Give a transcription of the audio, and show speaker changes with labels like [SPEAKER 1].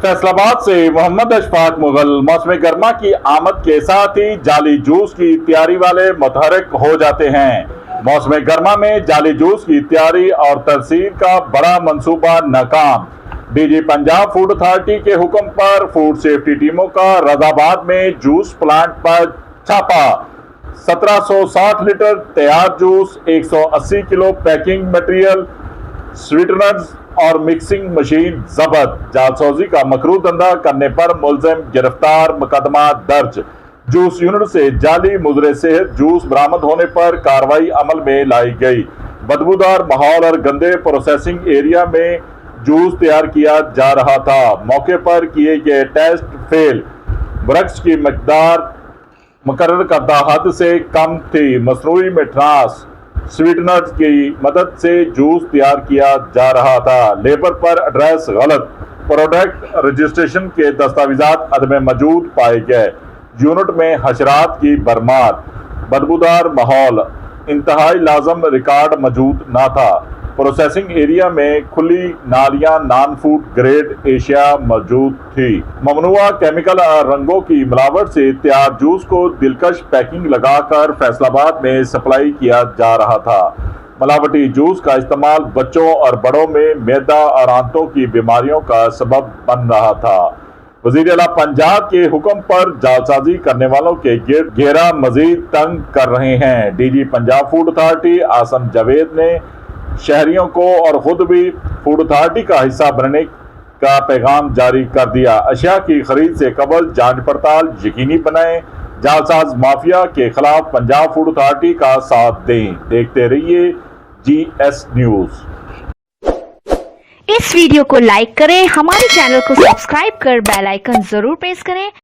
[SPEAKER 1] फैसलाबाद से मोहम्मद अशफाक मुगल। मौसम गर्मा की आमद के साथ ही जाली जूस की तैयारी वाले मुतहरक हो जाते हैं। मौसम गर्मा में जाली जूस की तैयारी और तरसील का बड़ा मंसूबा नाकाम। डीजी पंजाब फूड अथॉरिटी के हुक्म पर फूड सेफ्टी टीमों का रजाबाद में जूस प्लांट पर छापा। 1760 लीटर तैयार juice, 180 kilo packing material, sweeteners और मिक्सिंग मशीन जब्त। जालसौजी का मकरू धंधा करने पर मुलजिम गिरफ्तार, मुकदमा दर्ज। जूस यूनिट से जाली मुजरे सेहत जूस बरामद होने पर कार्रवाई अमल में लाई गई। बदबूदार माहौल और गंदे प्रोसेसिंग एरिया में जूस तैयार किया जा रहा था। मौके पर किए गए टेस्ट फेल। ड्रग्स की मकदार मुकर्रर करदा हद से कम थी। मसनूई मिठास स्वीटनर्स की मदद से जूस तैयार किया जा रहा था। लेबर पर एड्रेस गलत, प्रोडक्ट रजिस्ट्रेशन के दस्तावेजात अदम मौजूद पाए गए। यूनिट में हशरात की भरमार, बदबूदार माहौल, इंतहाई लाजम रिकॉर्ड मौजूद न था। प्रोसेसिंग एरिया में खुली नालियां नॉन फूड ग्रेड एशिया मौजूद थी। ममनुआ केमिकल और रंगों की मिलावट से तैयार जूस को दिलकश पैकिंग लगाकर फैसलाबाद में सप्लाई किया जा रहा था। मिलावटी जूस का इस्तेमाल बच्चों और बड़ों में मैदा और आंतों की बीमारियों का सबब बन रहा था। वज़ीर आला पंजाब के हुक्म पर जालसाजी करने वालों के गिर्द घेरा मजीद तंग कर रहे हैं। DG Punjab food authority Asim Javed ने शहरियों को और खुद भी फूड अथॉरिटी का हिस्सा बनने का पैगाम जारी कर दिया। अशिया की खरीद से कबल जांच पड़ताल यकीनी बनाएं। जालसाज माफिया के खिलाफ पंजाब फूड अथॉरिटी का साथ दें। देखते रहिए GS न्यूज।
[SPEAKER 2] इस वीडियो को लाइक करें, हमारे चैनल को सब्सक्राइब कर बेल आइकन जरूर प्रेस करें